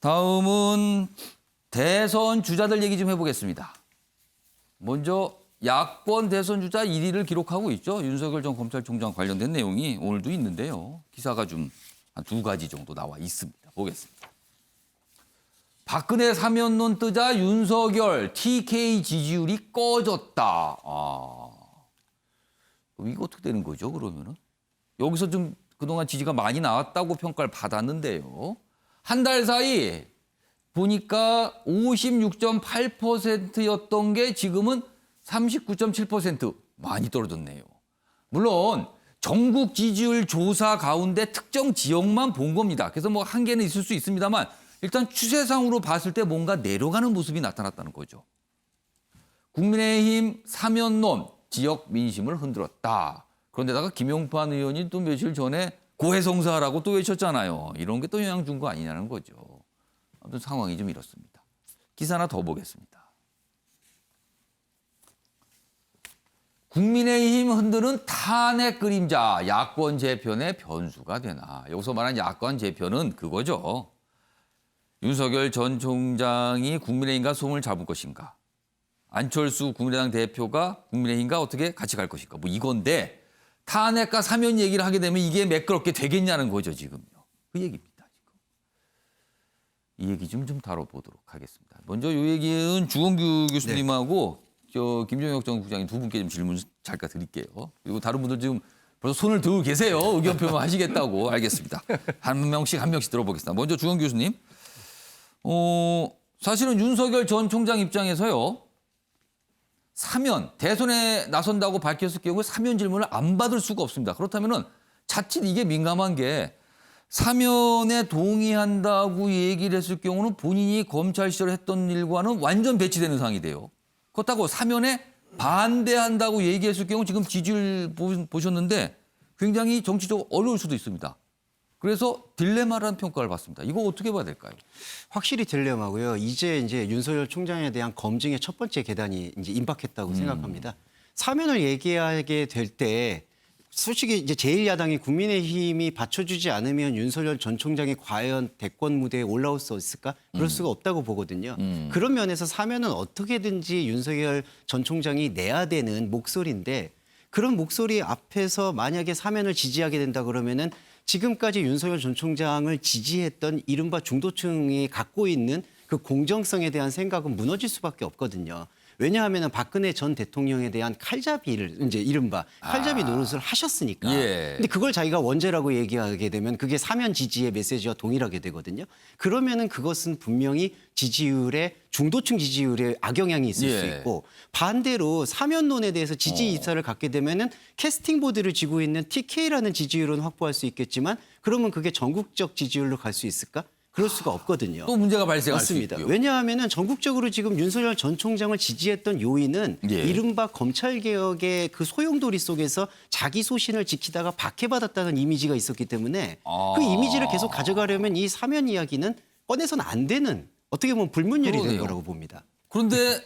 다음은 대선 주자들 얘기 좀 해보겠습니다. 먼저 야권 대선 주자 1위를 기록하고 있죠. 윤석열 전 검찰총장 관련된 내용이 오늘도 있는데요. 기사가 좀 한 2가지 정도 나와 있습니다. 보겠습니다. 박근혜 사면론 뜨자 윤석열 TK 지지율이 꺼졌다. 이거 어떻게 되는 거죠, 그러면은? 여기서 좀 그동안 지지가 많이 나왔다고 평가를 받았는데요. 한 달 사이 보니까 56.8%였던 게 지금은 39.7% 많이 떨어졌네요. 물론 전국 지지율 조사 가운데 특정 지역만 본 겁니다. 그래서 뭐 한계는 있을 수 있습니다만 일단 추세상으로 봤을 때 뭔가 내려가는 모습이 나타났다는 거죠. 국민의힘 사면론 지역 민심을 흔들었다. 그런데다가 김용판 의원이 또 며칠 전에 고해성사라고 또 외쳤잖아요. 이런 게 또 영향 준 거 아니냐는 거죠. 아무튼 상황이 좀 이렇습니다. 기사 하나 더 보겠습니다. 국민의힘 흔드는 탄핵 그림자, 야권 재편의 변수가 되나. 여기서 말하는 야권 재편은 그거죠. 윤석열 전 총장이 국민의힘과 손을 잡을 것인가. 안철수 국민의당 대표가 국민의힘과 어떻게 같이 갈 것인가. 뭐 이건데 탄핵과 사면 얘기를 하게 되면 이게 매끄럽게 되겠냐는 거죠, 지금요. 그 얘기입니다, 지금. 이 얘기 좀 다뤄보도록 하겠습니다. 먼저 이 얘기는 주원규 교수님하고 김종혁 전 국장님 두 분께 좀 질문 잠깐 드릴게요. 그리고 다른 분들 지금 벌써 손을 들고 계세요. 의견 표명 하시겠다고. 알겠습니다. 한 명씩 들어보겠습니다. 먼저 주원규 교수님. 사실은 윤석열 전 총장 입장에서요. 사면, 대선에 나선다고 밝혔을 경우에 사면 질문을 안 받을 수가 없습니다. 그렇다면은 자칫 이게 민감한 게 사면에 동의한다고 얘기를 했을 경우는 본인이 검찰 시절에 했던 일과는 완전 배치되는 상황이 돼요. 그렇다고 사면에 반대한다고 얘기했을 경우 지금 지지율 보셨는데 굉장히 정치적으로 어려울 수도 있습니다. 그래서 딜레마라는 평가를 받습니다. 이거 어떻게 봐야 될까요? 확실히 딜레마고요. 이제 윤석열 총장에 대한 검증의 첫 번째 계단이 이제 임박했다고 생각합니다. 사면을 얘기하게 될 때 솔직히 이제 제1야당이 국민의힘이 받쳐주지 않으면 윤석열 전 총장이 과연 대권 무대에 올라올 수 있을까? 그럴 수가 없다고 보거든요. 그런 면에서 사면은 어떻게든지 윤석열 전 총장이 내야 되는 목소리인데 그런 목소리 앞에서 만약에 사면을 지지하게 된다 그러면은 지금까지 윤석열 전 총장을 지지했던 이른바 중도층이 갖고 있는 그 공정성에 대한 생각은 무너질 수밖에 없거든요. 왜냐하면 박근혜 전 대통령에 대한 칼잡이를 이제 이른바 칼잡이 노릇을 하셨으니까. 예. 근데 그걸 자기가 원죄라고 얘기하게 되면 그게 사면 지지의 메시지와 동일하게 되거든요. 그러면은 그것은 분명히 지지율에 중도층 지지율에 악영향이 있을 수 있고 반대로 사면론에 대해서 지지 이사를 갖게 되면은 캐스팅 보드를 쥐고 있는 TK라는 지지율은 확보할 수 있겠지만 그러면 그게 전국적 지지율로 갈 수 있을까? 그럴 수가 없거든요. 또 문제가 발생할 맞습니다. 수 있고요. 왜냐하면 전국적으로 지금 윤석열 전 총장을 지지했던 요인은 예. 이른바 검찰개혁의 그 소용돌이 속에서 자기 소신을 지키다가 박해받았다는 이미지가 있었기 때문에 그 이미지를 계속 가져가려면 이 사면 이야기는 꺼내서는 안 되는 어떻게 보면 불문율이 된 거라고 봅니다. 그런데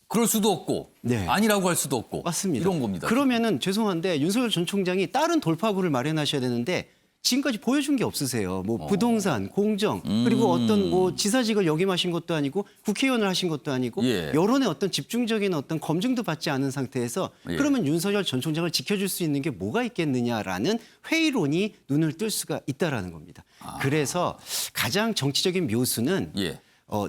그럴 수도 없고 네. 아니라고 할 수도 없고 맞습니다. 이런 겁니다. 그러면은 죄송한데 윤석열 전 총장이 다른 돌파구를 마련하셔야 되는데 지금까지 보여준 게 없으세요. 뭐 부동산, 공정, 그리고 어떤 뭐 지사직을 역임하신 것도 아니고 국회의원을 하신 것도 아니고 예. 여론의 어떤 집중적인 어떤 검증도 받지 않은 상태에서 예. 그러면 윤석열 전 총장을 지켜줄 수 있는 게 뭐가 있겠느냐라는 회의론이 눈을 뜰 수가 있다라는 겁니다. 그래서 가장 정치적인 묘수는 예.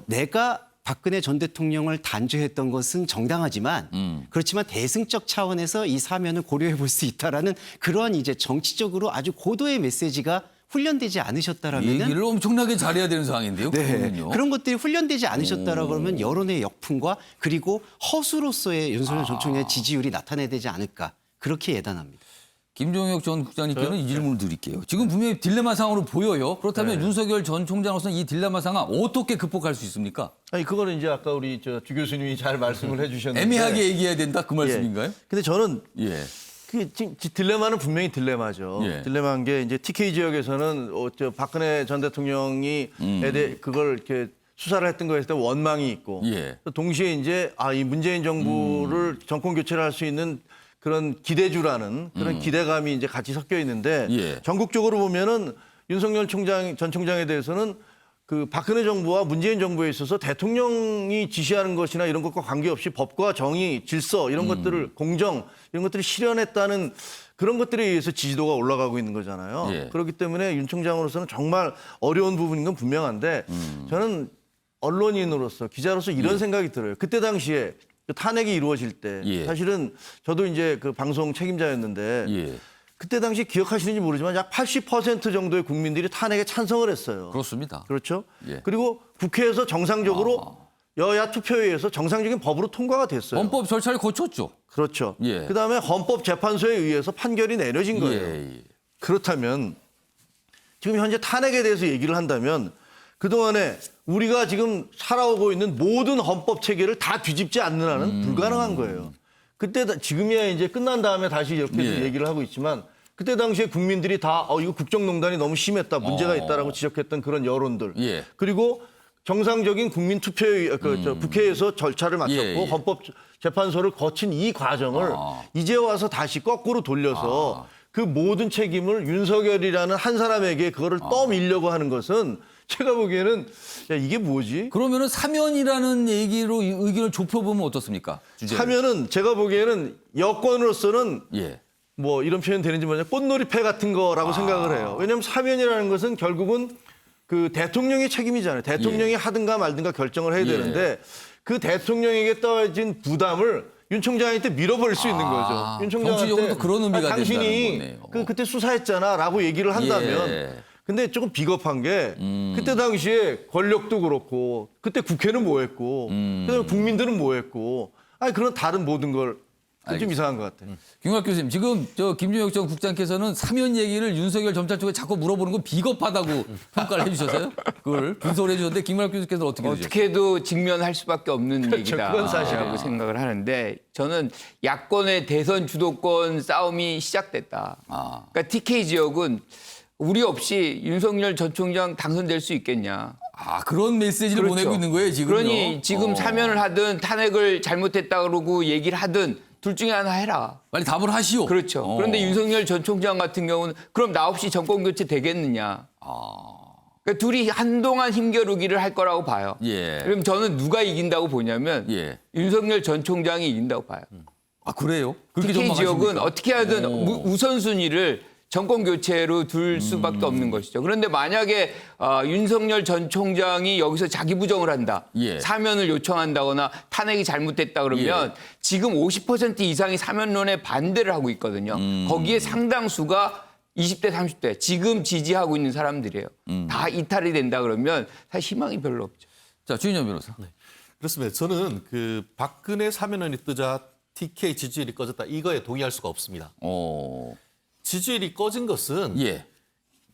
내가 박근혜 전 대통령을 단죄했던 것은 정당하지만 그렇지만 대승적 차원에서 이 사면을 고려해 볼 수 있다라는 그런 이제 정치적으로 아주 고도의 메시지가 훈련되지 않으셨다라면은 얘기를 엄청나게 잘해야 되는 상황인데요. 그거는요. 그런 것들이 훈련되지 않으셨다라고 그러면 여론의 역풍과 그리고 허수로서의 윤석열 전 총장의 지지율이 나타나야 되지 않을까 그렇게 예단합니다. 김종혁 전 국장님께는 이 질문을 드릴게요. 지금 분명히 딜레마 상황으로 보여요. 그렇다면 윤석열 전 총장으로서는 이 딜레마 상황 어떻게 극복할 수 있습니까? 아니 그거는 이제 아까 우리 주 교수님이 잘 말씀을 해주셨는데 애매하게 얘기해야 된다 그 말씀인가요? 근데 저는 예. 그 지금 딜레마는 분명히 딜레마죠. 예. 딜레마인 게 이제 TK 지역에서는 박근혜 전 대통령이 그걸 이렇게 수사를 했던 거에 대해 원망이 있고 예. 또 동시에 이제 이 문재인 정부를 정권 교체를 할 수 있는 그런 기대주라는 그런 기대감이 이제 같이 섞여 있는데 예. 전국적으로 보면은 윤석열 전 총장에 대해서는 그 박근혜 정부와 문재인 정부에 있어서 대통령이 지시하는 것이나 이런 것과 관계없이 법과 정의, 질서 이런 것들을 공정 이런 것들을 실현했다는 그런 것들에 의해서 지지도가 올라가고 있는 거잖아요. 예. 그렇기 때문에 윤 총장으로서는 정말 어려운 부분인 건 분명한데 저는 언론인으로서 기자로서 이런 생각이 들어요. 그때 당시에 탄핵이 이루어질 때 예. 사실은 저도 이제 그 방송 책임자였는데 예. 그때 당시 기억하시는지 모르지만 약 80% 정도의 국민들이 탄핵에 찬성을 했어요. 그렇습니다. 그렇죠? 예. 그리고 국회에서 정상적으로 여야 투표에 의해서 정상적인 법으로 통과가 됐어요. 헌법 절차를 거쳤죠. 그렇죠. 예. 그다음에 헌법재판소에 의해서 판결이 내려진 거예요. 예. 그렇다면 지금 현재 탄핵에 대해서 얘기를 한다면 그동안에 우리가 지금 살아오고 있는 모든 헌법 체계를 다 뒤집지 않는 한은 불가능한 거예요. 그때 지금이야 이제 끝난 다음에 다시 이렇게 예. 얘기를 하고 있지만 그때 당시에 국민들이 다 이거 국정농단이 너무 심했다, 문제가 있다라고 지적했던 그런 여론들. 예. 그리고 정상적인 국민 투표에 국회에서 절차를 마쳤고 예, 예. 헌법재판소를 거친 이 과정을 이제 와서 다시 거꾸로 돌려서 그 모든 책임을 윤석열이라는 한 사람에게 그거를 떠밀려고 하는 것은 제가 보기에는 야, 이게 뭐지? 그러면은 사면이라는 얘기로 의견을 좁혀보면 어떻습니까? 주제를. 하면은 제가 보기에는 여권으로서는 예. 뭐 이런 표현 되는지 모르겠는데 꽃놀이패 같은 거라고 생각을 해요. 왜냐하면 사면이라는 것은 결국은 그 대통령의 책임이잖아요. 대통령이 예. 하든가 말든가 결정을 해야 예. 되는데 그 대통령에게 떨어진 부담을 윤 총장한테 밀어버릴 수 있는 거죠. 윤 정치적으로도 그런 의미가 당신이 된다는 그 그때 수사했잖아라고 얘기를 한다면 예. 근데 조금 비겁한 게 그때 당시에 권력도 그렇고 그때 국회는 뭐 했고 그다음에 국민들은 뭐 했고 아니 그런 다른 모든 걸 좀 이상한 것 같아요. 김학 교수님, 지금 저 김준혁 전 국장께서는 사면 얘기를 윤석열 검찰 쪽에 자꾸 물어보는 건 비겁하다고 평가를 해주셔서요. 그걸 분석을 해주셨는데 김학 교수께서는 어떻게 보셨어요? 어떻게 해도 직면할 수밖에 없는 그건 얘기다라고 사실이에요. 생각을 하는데 저는 야권의 대선 주도권 싸움이 시작됐다. 그러니까 TK 지역은 우리 없이 윤석열 전 총장 당선될 수 있겠냐. 그런 메시지를 그렇죠. 보내고 있는 거예요, 지금요? 그러니 지금 사면을 하든 탄핵을 잘못했다 그러고 얘기를 하든 둘 중에 하나 해라. 빨리 답을 하시오. 그렇죠. 그런데 윤석열 전 총장 같은 경우는 그럼 나 없이 정권 교체 되겠느냐. 그러니까 둘이 한동안 힘겨루기를 할 거라고 봐요. 예. 그럼 저는 누가 이긴다고 보냐면 예. 윤석열 전 총장이 이긴다고 봐요. 그래요? 그렇게 TK 지역은 전망하십니까? 어떻게 하든 우선순위를 정권 교체로 둘 수밖에 없는 것이죠. 그런데 만약에 윤석열 전 총장이 여기서 자기 부정을 한다. 예. 사면을 요청한다거나 탄핵이 잘못됐다 그러면 지금 50% 이상이 사면론에 반대를 하고 있거든요. 거기에 상당수가 20대, 30대 지금 지지하고 있는 사람들이에요. 다 이탈이 된다 그러면 사실 희망이 별로 없죠. 자, 주인영 변호사. 그렇습니다. 저는 그 박근혜 사면론이 뜨자 TK 지지율이 꺼졌다 이거에 동의할 수가 없습니다. 지지율이 꺼진 것은 예.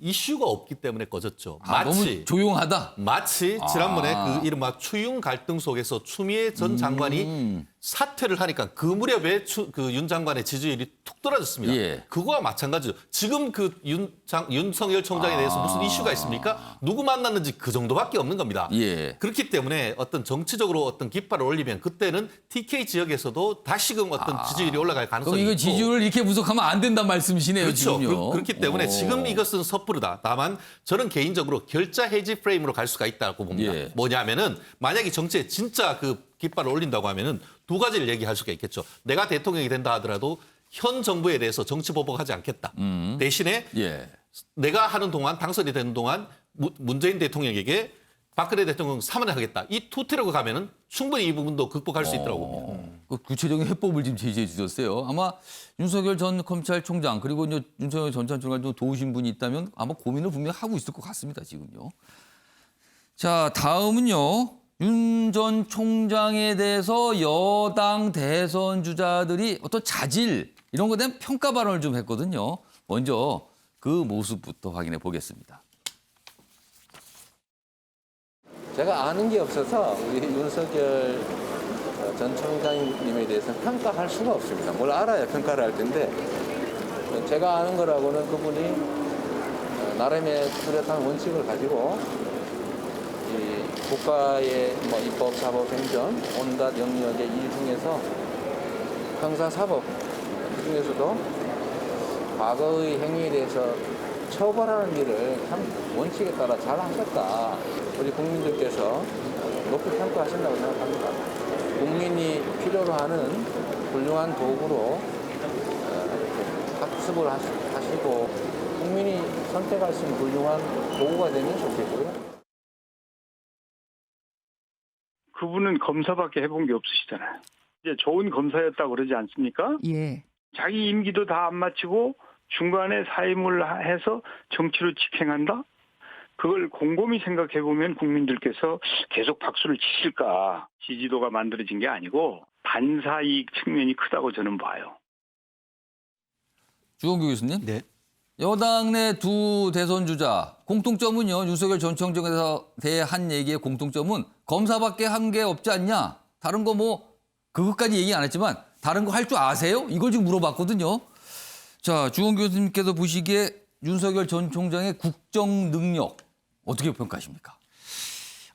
이슈가 없기 때문에 꺼졌죠. 너무 조용하다. 마치 지난번에 그 이른바 추윤 갈등 속에서 추미애 전 장관이 사퇴를 하니까 그 무렵에 그 윤 장관의 지지율이 툭 떨어졌습니다. 예. 그거와 마찬가지죠. 지금 그 윤석열 총장에 대해서 무슨 이슈가 있습니까? 누구 만났는지 그 정도밖에 없는 겁니다. 예. 그렇기 때문에 어떤 정치적으로 어떤 깃발을 올리면 그때는 TK 지역에서도 다시금 어떤 지지율이 올라갈 그럼 가능성이 이거 있고. 지지율을 이렇게 분석하면 안 된다는 말씀이시네요, 그렇죠. 지금요. 그렇기 때문에 지금 이것은 섣부르다. 다만 저는 개인적으로 결자 해지 프레임으로 갈 수가 있다고 봅니다. 예. 뭐냐면은 만약에 정치에 진짜 그 깃발을 올린다고 하면은 두 가지를 얘기할 수가 있겠죠. 내가 대통령이 된다 하더라도 현 정부에 대해서 정치 보복하지 않겠다. 대신에 예. 내가 하는 동안 당선이 되는 동안 문재인 대통령에게 박근혜 대통령 사면을 하겠다. 이 투 트랙을 가면은 충분히 이 부분도 극복할 수 있다고 봅니다. 그 구체적인 해법을 지금 제시해 주셨어요. 아마 윤석열 전 검찰총장 그리고 이제 윤석열 전 총장을 좀 도우신 분이 있다면 아마 고민을 분명히 하고 있을 것 같습니다. 지금요. 자, 다음은요. 윤 전 총장에 대해서 여당 대선 주자들이 어떤 자질 이런 것에 대한 평가 발언을 좀 했거든요. 먼저 그 모습부터 확인해 보겠습니다. 제가 아는 게 없어서 우리 윤석열 전 총장님에 대해서 평가할 수가 없습니다. 뭘 알아야 평가를 할 텐데 제가 아는 거라고는 그분이 나름의 뚜렷한 원칙을 가지고 이 국가의 뭐 입법, 사법, 행정 온갖 영역의 일 중에서 형사, 사법 그 중에서도 과거의 행위에 대해서 처벌하는 일을 참 원칙에 따라 잘 하셨다. 우리 국민들께서 높이 평가하신다고 생각합니다. 국민이 필요로 하는 훌륭한 도구로 이렇게 학습을 하시고 국민이 선택할 수 있는 훌륭한 도구가 되면 좋겠고요. 그분은 검사밖에 해본 게 없으시잖아요. 이제 좋은 검사였다고 그러지 않습니까? 예. 자기 임기도 다 안 마치고 중간에 사임을 해서 정치로 직행한다? 그걸 곰곰이 생각해 보면 국민들께서 계속 박수를 치실까? 지지도가 만들어진 게 아니고 반사이익 측면이 크다고 저는 봐요. 주홍규 교수님. 네. 여당 내 두 대선 주자 공통점은요. 윤석열 전 총장에 대해 한 얘기의 공통점은 검사밖에 한 게 없지 않냐. 다른 거 뭐 그것까지 얘기 안 했지만 다른 거 할 줄 아세요? 이걸 지금 물어봤거든요. 자, 주홍규 교수님께서 보시기에 윤석열 전 총장의 국정 능력 어떻게 평가하십니까?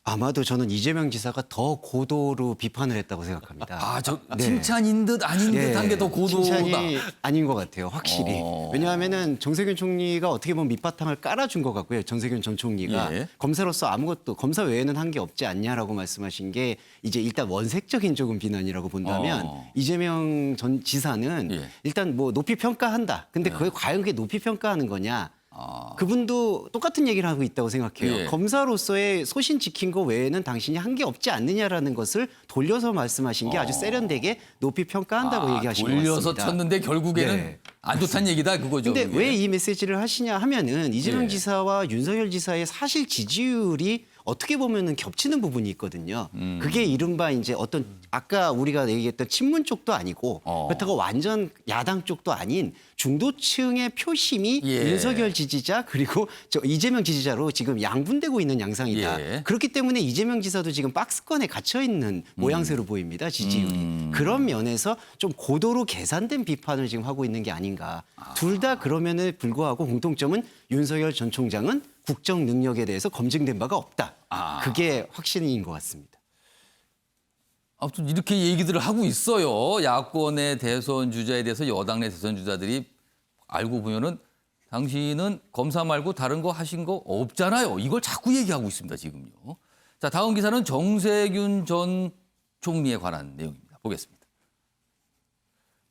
아마도 저는 이재명 지사가 더 고도로 비판을 했다고 생각합니다. 아, 저 네. 칭찬인 듯 아닌 듯한 게 더 고도다. 칭찬이 아닌 것 같아요, 확실히. 왜냐하면은 정세균 총리가 어떻게 보면 밑바탕을 깔아준 것 같고요. 정세균 전 총리가 예. 검사로서 아무것도 검사 외에는 한 게 없지 않냐라고 말씀하신 게 이제 일단 원색적인 조금 비난이라고 본다면 이재명 전 지사는 예. 일단 뭐 높이 평가한다. 근데 그게 과연 그게 높이 평가하는 거냐? 그분도 똑같은 얘기를 하고 있다고 생각해요. 예. 검사로서의 소신 지킨 거 외에는 당신이 한 게 없지 않느냐라는 것을 돌려서 말씀하신 게 아주 세련되게 높이 평가한다고 얘기하신 것 같습니다. 돌려서 쳤는데 결국에는 네. 안 좋다는 얘기다 그거죠. 근데 그게. 왜 이 메시지를 하시냐 하면은 이재명 예. 지사와 윤석열 지사의 사실 지지율이 어떻게 보면은 겹치는 부분이 있거든요. 그게 이른바 이제 어떤 아까 우리가 얘기했던 친문 쪽도 아니고 그렇다고 완전 야당 쪽도 아닌 중도층의 표심이 예. 윤석열 지지자 그리고 저 이재명 지지자로 지금 양분되고 있는 양상이다. 예. 그렇기 때문에 이재명 지사도 지금 박스권에 갇혀 있는 모양새로 보입니다. 지지율이. 그런 면에서 좀 고도로 계산된 비판을 지금 하고 있는 게 아닌가. 둘 다 그럼에도 불구하고 공통점은 윤석열 전 총장은 국정 능력에 대해서 검증된 바가 없다. 그게 확신인 것 같습니다. 아무튼 이렇게 얘기들을 하고 있어요. 야권의 대선 주자에 대해서 여당 내 대선 주자들이 알고 보면은 당신은 검사 말고 다른 거 하신 거 없잖아요. 이걸 자꾸 얘기하고 있습니다, 지금요. 자, 다음 기사는 정세균 전 총리에 관한 내용입니다. 보겠습니다.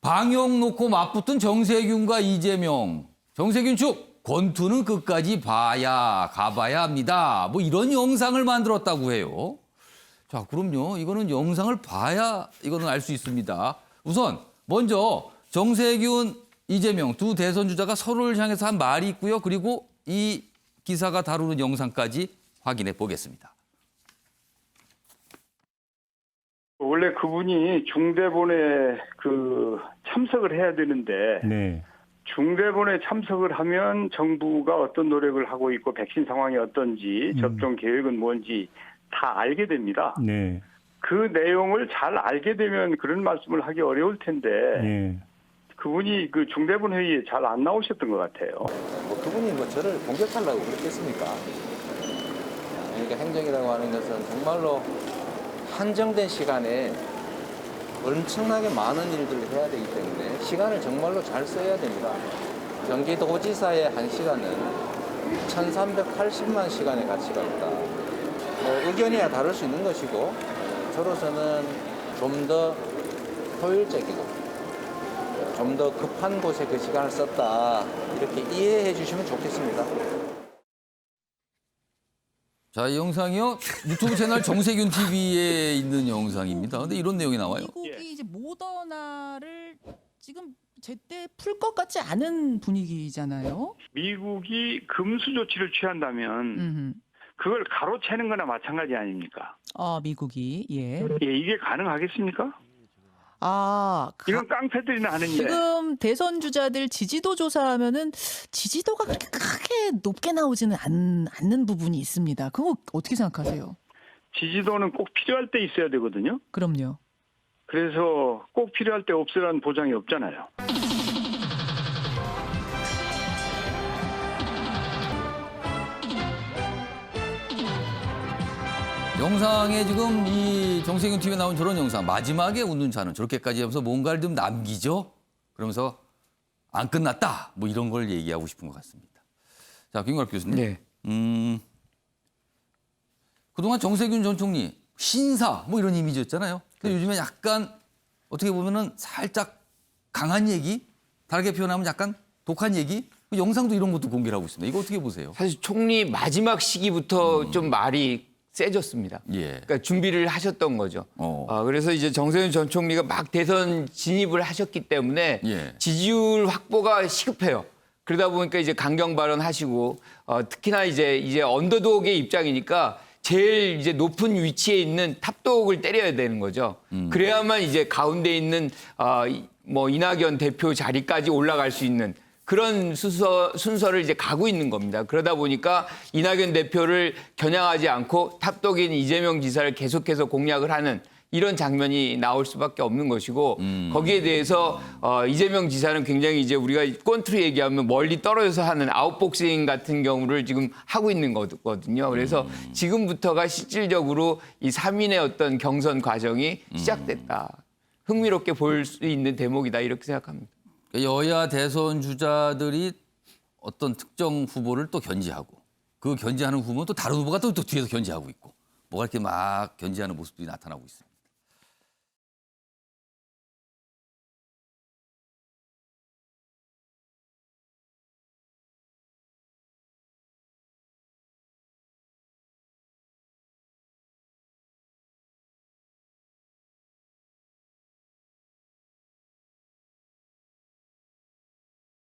방역 놓고 맞붙은 정세균과 이재명. 정세균 측 권투는 끝까지 가봐야 합니다. 뭐 이런 영상을 만들었다고 해요. 자, 그럼요. 이거는 영상을 봐야 이거는 알 수 있습니다. 우선 먼저 정세균, 이재명 두 대선 주자가 서로를 향해서 한 말이 있고요. 그리고 이 기사가 다루는 영상까지 확인해 보겠습니다. 원래 그분이 중대본에 참석을 해야 되는데 중대본에 참석을 하면 정부가 어떤 노력을 하고 있고 백신 상황이 어떤지 접종 계획은 뭔지 다 알게 됩니다. 그 내용을 잘 알게 되면 그런 말씀을 하기 어려울 텐데 그분이 그 중대본 회의에 잘 안 나오셨던 것 같아요. 뭐 그분이 뭐 저를 공격하려고 그랬겠습니까? 그러니까 행정이라고 하는 것은 정말로 한정된 시간에 엄청나게 많은 일들을 해야 되기 때문에 시간을 정말로 잘 써야 됩니다. 경기도지사의 한 시간은 1380만 시간의 가치가 있다. 뭐 의견이야 다를 수 있는 것이고 저로서는 좀 더 효율적이고 좀 더 급한 곳에 그 시간을 썼다. 이렇게 이해해 주시면 좋겠습니다. 자, 이 영상이요. 유튜브 채널 정세균 TV에 있는 영상입니다. 근데 이런 내용이 나와요. 미국이 이제 모더나를 지금 제때 풀 것 같지 않은 분위기잖아요. 미국이 금수 조치를 취한다면 그걸 가로채는 거나 마찬가지 아닙니까? 미국이 예. 예, 이게 가능하겠습니까? 이건 깡패들이나 하는 일. 지금 대선 주자들 지지도 조사하면은 지지도가 그렇게 크게 높게 나오지는 않는 부분이 있습니다. 그거 어떻게 생각하세요? 지지도는 꼭 필요할 때 있어야 되거든요. 그럼요. 그래서 꼭 필요할 때 없으라는 보장이 없잖아요. 영상에 지금 이 정세균 TV에 나온 저런 영상 마지막에 웃는 자는 저렇게까지 하면서 뭔가를 좀 남기죠. 그러면서 안 끝났다 뭐 이런 걸 얘기하고 싶은 것 같습니다. 자, 김광석 교수님. 네. 그동안 정세균 전 총리 신사 뭐 이런 이미지였잖아요. 근데 요즘에 약간 어떻게 보면은 살짝 강한 얘기, 다르게 표현하면 약간 독한 얘기, 그 영상도 이런 것도 공개를 하고 있습니다. 이거 어떻게 보세요? 사실 총리 마지막 시기부터 좀 말이 세졌습니다. 예. 그러니까 준비를 하셨던 거죠. 그래서 이제 정세균 전 총리가 막 대선 진입을 하셨기 때문에 예. 지지율 확보가 시급해요. 그러다 보니까 이제 강경 발언하시고 특히나 이제 언더독의 입장이니까 제일 이제 높은 위치에 있는 탑독을 때려야 되는 거죠. 그래야만 이제 가운데 있는 뭐 이낙연 대표 자리까지 올라갈 수 있는 그런 순서를 이제 가고 있는 겁니다. 그러다 보니까 이낙연 대표를 겨냥하지 않고 탑독인 이재명 지사를 계속해서 공략을 하는 이런 장면이 나올 수밖에 없는 것이고 거기에 대해서 이재명 지사는 굉장히 이제 우리가 꼰트로 얘기하면 멀리 떨어져서 하는 아웃복싱 같은 경우를 지금 하고 있는 거거든요. 그래서 지금부터가 실질적으로 이 3인의 어떤 경선 과정이 시작됐다. 흥미롭게 볼 수 있는 대목이다 이렇게 생각합니다. 여야 대선 주자들이 어떤 특정 후보를 또 견제하고 그 견제하는 후보는 또 다른 후보가 또 뒤에서 견제하고 있고 뭐가 이렇게 막 견제하는 모습들이 나타나고 있습니다.